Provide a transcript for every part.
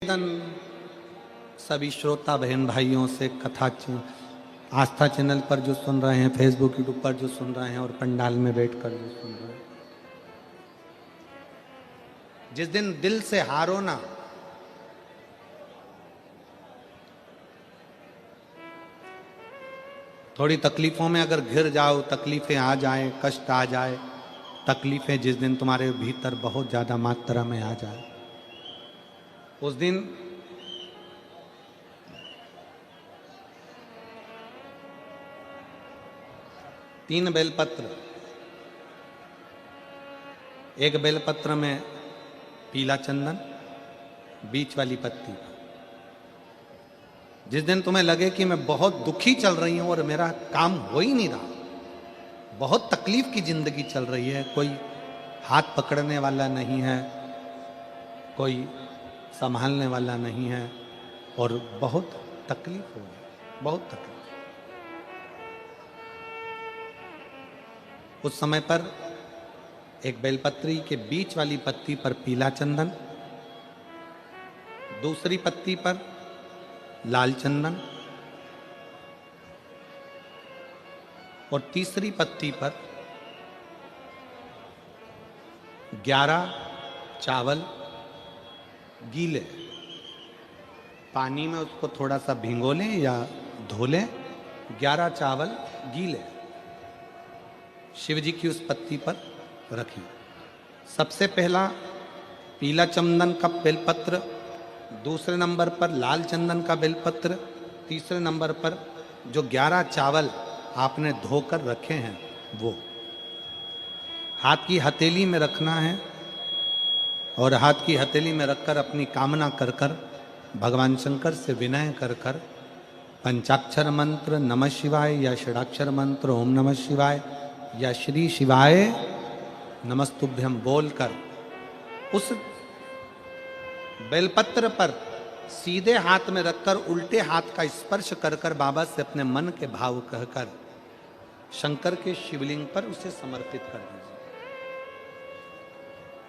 निवेदन सभी श्रोता बहन भाइयों से आस्था चैनल पर जो सुन रहे हैं, फेसबुक यूट्यूब पर जो सुन रहे हैं और पंडाल में बैठकर जो सुन रहे हैं, जिस दिन दिल से हारो ना, थोड़ी तकलीफों में अगर घिर जाओ, तकलीफें आ जाए, कष्ट आ जाए, तकलीफें जिस दिन तुम्हारे भीतर बहुत ज्यादा मात्रा में आ जाए, उस दिन तीन बेलपत्र, एक बेलपत्र में पीला चंदन, बीच वाली पत्ती। जिस दिन तुम्हें लगे कि मैं बहुत दुखी चल रही हूं और मेरा काम हो ही नहीं रहा, बहुत तकलीफ की जिंदगी चल रही है, कोई हाथ पकड़ने वाला नहीं है, कोई संभालने वाला नहीं है और बहुत तकलीफ हो गई, बहुत तकलीफ। उस समय पर एक बेलपत्री के बीच वाली पत्ती पर पीला चंदन, दूसरी पत्ती पर लाल चंदन और तीसरी पत्ती पर 11 चावल गीले, पानी में उसको थोड़ा सा भिगो लें या धो लें, 11 चावल गीले शिव जी की उस पत्ती पर रखें। सबसे पहला पीला चंदन का बेलपत्र, दूसरे नंबर पर लाल चंदन का बेलपत्र, तीसरे नंबर पर जो 11 चावल आपने धोकर रखे हैं वो हाथ की हथेली में रखना है और हाथ की हथेली में रखकर अपनी कामना कर कर भगवान शंकर से विनय कर कर पंचाक्षर मंत्र नमः शिवाय या षडाक्षर मंत्र ओम नमः शिवाय या श्री शिवाय नमस्तुभ्यम बोलकर उस बेलपत्र पर सीधे हाथ में रखकर उल्टे हाथ का स्पर्श कर कर बाबा से अपने मन के भाव कहकर शंकर के शिवलिंग पर उसे समर्पित कर दीजिए।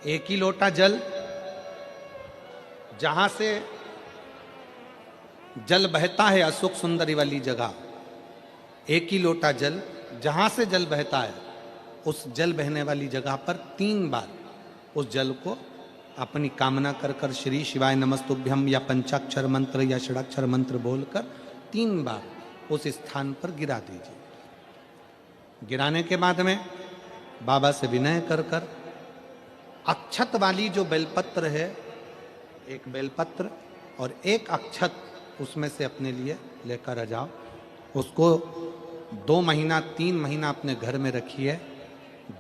एक ही लोटा जल, जहां से जल बहता है अशोक सुंदरी वाली जगह, एक ही लोटा जल, जहां से जल बहता है उस जल बहने वाली जगह पर 3 बार उस जल को अपनी कामना कर कर श्री शिवाय नमस्तुभ्यम या पंचाक्षर मंत्र या षडाक्षर मंत्र बोलकर 3 बार उस स्थान पर गिरा दीजिए। गिराने के बाद में बाबा से विनय कर कर अक्षत वाली जो बेलपत्र है, एक बेलपत्र और एक अक्षत उसमें से अपने लिए लेकर आ जाओ। उसको 2 महीना 3 महीना अपने घर में रखिए।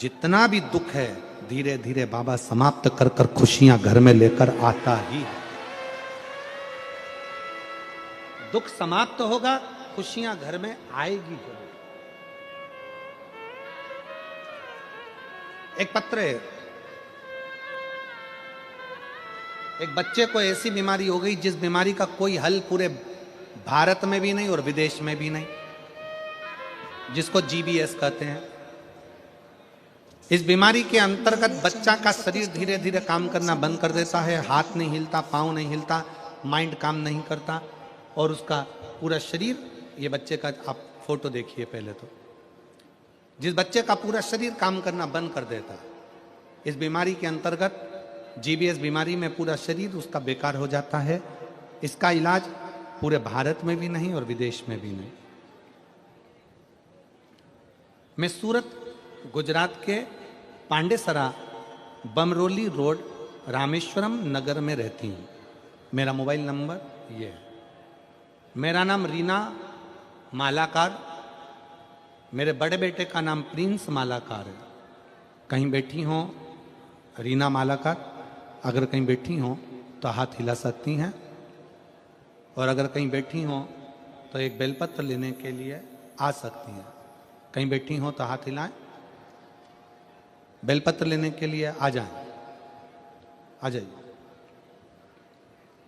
जितना भी दुख है धीरे धीरे बाबा समाप्त कर कर खुशियां घर में लेकर आता ही है। दुख समाप्त होगा, खुशियां घर में आएगी जरूर। एक पत्र है, एक बच्चे को ऐसी बीमारी हो गई जिस बीमारी का कोई हल पूरे भारत में भी नहीं और विदेश में भी नहीं, जिसको जीबीएस कहते हैं। इस बीमारी के अंतर्गत बच्चा का शरीर धीरे धीरे काम करना बंद कर देता है, हाथ नहीं हिलता, पांव नहीं हिलता, माइंड काम नहीं करता और उसका पूरा शरीर, ये बच्चे का आप फोटो देखिए पहले तो, जिस बच्चे का पूरा शरीर काम करना बंद कर देता, इस बीमारी के अंतर्गत जीबीएस बीमारी में पूरा शरीर उसका बेकार हो जाता है। इसका इलाज पूरे भारत में भी नहीं और विदेश में भी नहीं। मैं सूरत गुजरात के पांडेसरा बमरोली रोड रामेश्वरम नगर में रहती हूँ। मेरा मोबाइल नंबर ये है। मेरा नाम रीना मालाकार, मेरे बड़े बेटे का नाम प्रिंस मालाकार है। कहीं बैठी हो रीना मालाकार, अगर कहीं बैठी हो तो हाथ हिला सकती हैं और अगर कहीं बैठी हो तो एक बेलपत्र लेने के लिए आ सकती हैं। कहीं बैठी हो तो हाथ हिलाएं, बेलपत्र लेने के लिए आ जाएं, आ जाइए।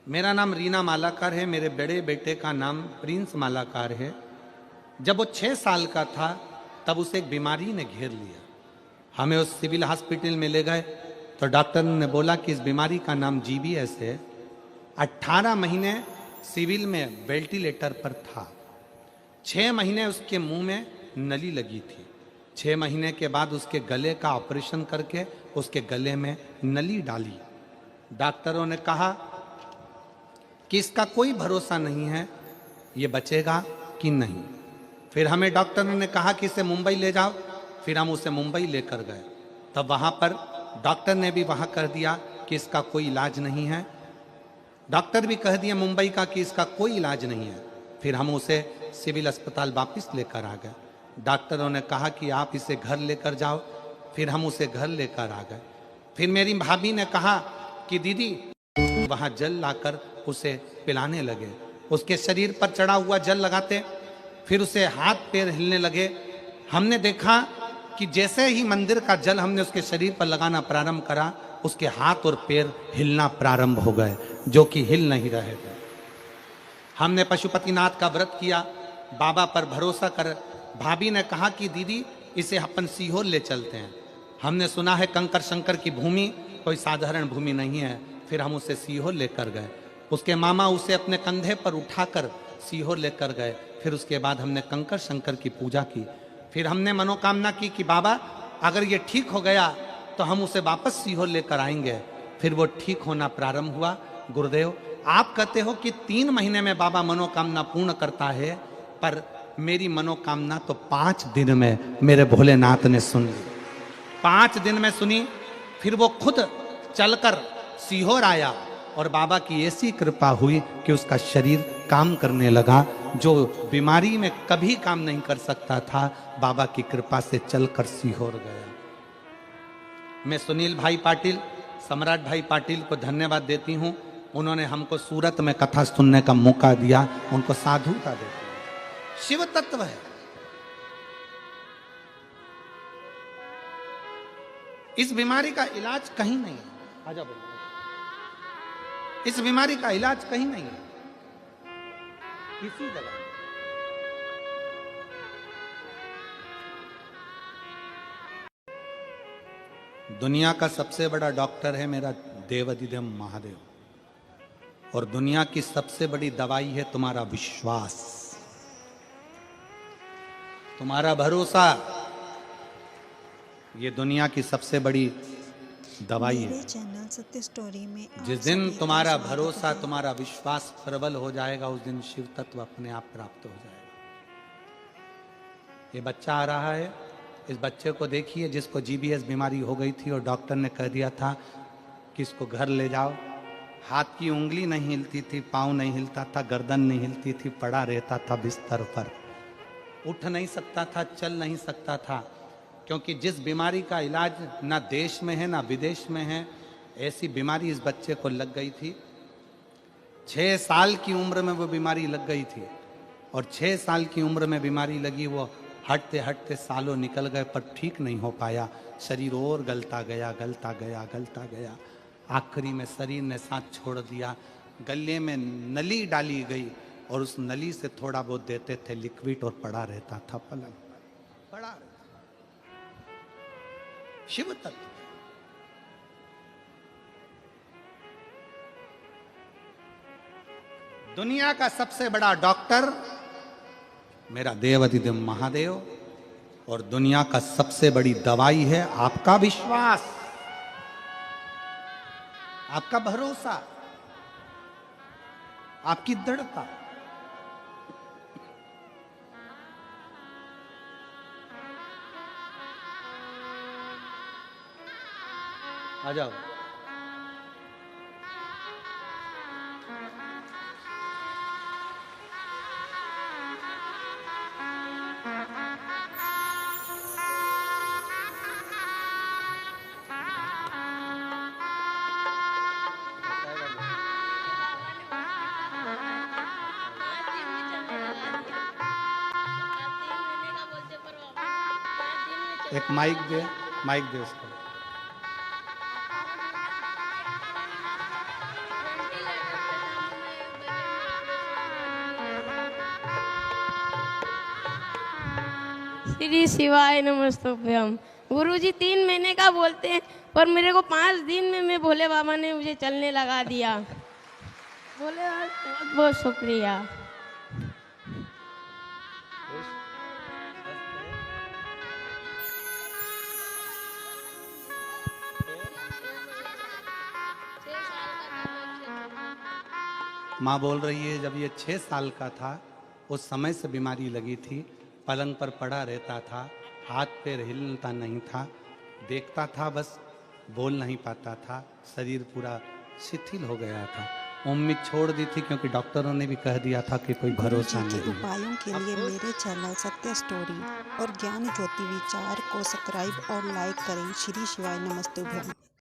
मेरा नाम रीना मालाकार है, मेरे बड़े बेटे का नाम प्रिंस मालाकार है। जब वो 6 साल का था तब उसे एक बीमारी ने घेर लिया। हमें उस सिविल हॉस्पिटल में ले गए तो डॉक्टर ने बोला कि इस बीमारी का नाम जीबीएस है 18 महीने सिविल में वेंटिलेटर पर था। 6 महीने उसके मुंह में नली लगी थी। 6 महीने के बाद उसके गले का ऑपरेशन करके उसके गले में नली डाली। डॉक्टरों ने कहा कि इसका कोई भरोसा नहीं है, ये बचेगा कि नहीं। फिर हमें डॉक्टरों ने कहा कि इसे मुंबई ले जाओ। फिर हम उसे मुंबई लेकर गए। तब वहाँ पर डॉक्टर ने भी वहाँ कह दिया कि इसका कोई इलाज नहीं है। डॉक्टर भी कह दिया मुंबई का कि इसका कोई इलाज नहीं है। फिर हम उसे सिविल अस्पताल वापस लेकर आ गए। डॉक्टरों ने कहा कि आप इसे घर लेकर जाओ। फिर हम उसे घर लेकर आ गए। फिर मेरी भाभी ने कहा कि दीदी वहाँ जल लाकर उसे पिलाने लगे। उसके शरीर पर चढ़ा हुआ जल लगाते, फिर उसे हाथ पैर हिलने लगे। हमने देखा कि जैसे ही मंदिर का जल हमने उसके शरीर पर लगाना प्रारंभ करा, उसके हाथ और पैर हिलना प्रारंभ हो गए, जो कि हिल नहीं रहे थे। हमने पशुपतिनाथ का व्रत किया, बाबा पर भरोसा कर। भाभी ने कहा कि दीदी इसे अपन सीहोर ले चलते हैं। हमने सुना है कंकर शंकर की भूमि कोई साधारण भूमि नहीं है। फिर हम उसे सीहोर लेकर गए। उसके मामा उसे अपने कंधे पर उठाकर सीहोर लेकर गए। फिर उसके बाद हमने कंकर शंकर की पूजा की। फिर हमने मनोकामना की कि बाबा अगर ये ठीक हो गया तो हम उसे वापस सीहोर लेकर आएंगे। फिर वो ठीक होना प्रारंभ हुआ। गुरुदेव आप कहते हो कि 3 महीने में बाबा मनोकामना पूर्ण करता है, पर मेरी मनोकामना तो 5 दिन में मेरे भोलेनाथ ने सुन ली। 5 दिन में सुनी। फिर वो खुद चलकर सीहोर आया और बाबा की ऐसी कृपा हुई कि उसका शरीर काम करने लगा। जो बीमारी में कभी काम नहीं कर सकता था, बाबा की कृपा से चलकर सीहोर गया। मैं सुनील भाई पाटिल, सम्राट भाई पाटिल को धन्यवाद देती हूं। उन्होंने हमको सूरत में कथा सुनने का मौका दिया। उनको साधुता देती हूं। शिव तत्व है। इस बीमारी का इलाज कहीं नहीं है। आजा बोलो। इस बीमारी का इलाज कहीं नहीं है, किसी जगह। दुनिया का सबसे बड़ा डॉक्टर है मेरा देवाधिदेव महादेव, और दुनिया की सबसे बड़ी दवाई है तुम्हारा विश्वास, तुम्हारा भरोसा। ये दुनिया की सबसे बड़ी दवाई है। चैनल सत्य स्टोरी में जिस दिन तुम्हारा भरोसा, तुम्हारा विश्वास प्रबल हो जाएगा, उस दिन शिव तत्व अपने आप प्राप्त हो जाएगा। ये बच्चा आ रहा है, इस बच्चे को देखिए जिसको जीबीएस बीमारी हो गई थी और डॉक्टर ने कह दिया था कि इसको घर ले जाओ। हाथ की उंगली नहीं हिलती थी, पाँव नहीं हिलता था, गर्दन नहीं हिलती थी, पड़ा रहता था बिस्तर पर, उठ नहीं सकता था, चल नहीं सकता था। क्योंकि जिस बीमारी का इलाज ना देश में है ना विदेश में है, ऐसी बीमारी इस बच्चे को लग गई थी। 6 साल की उम्र में वो बीमारी लग गई थी, और 6 साल की उम्र में बीमारी लगी, वो हटते हटते सालों निकल गए पर ठीक नहीं हो पाया। शरीर और गलता गया, गलता गया, गलता गया। आखिरी में शरीर ने साथ छोड़ दिया। गले में नली डाली गई और उस नली से थोड़ा बहुत देते थे लिक्विड, और पड़ा रहता था पलंग पर, पड़ा रहता। शिव तत्व। दुनिया का सबसे बड़ा डॉक्टर मेरा देवाधिदेव महादेव, और दुनिया का सबसे बड़ी दवाई है आपका विश्वास, आपका भरोसा, आपकी दृढ़ता। आ जाओ। एक माइक दे, माइक दे उसको। श्री शिवाय नमस्तुभ्यम। गुरुजी 3 महीने का बोलते हैं, पर मेरे को 5 दिन में मैं भोले बाबा ने मुझे चलने लगा दिया। बोले बहुत बहुत शुक्रिया। माँ बोल रही है जब ये 6 साल का था उस समय से बीमारी लगी थी, पलंग पर पड़ा रहता था, हाथ पैर हिलता नहीं था, देखता था बस, बोल नहीं पाता था, शरीर पूरा शिथिल हो गया था। उम्मीद छोड़ दी थी क्योंकि डॉक्टरों ने भी कह दिया था कि कोई भरोसा गुरु जी के नहीं। उपायों के लिए मेरे चैनल सत्य स्टोरी और ज्ञान ज्योति विचार को सब्सक्राइब और लाइक करें। श्री शिवाय नमस्तुभ्यम।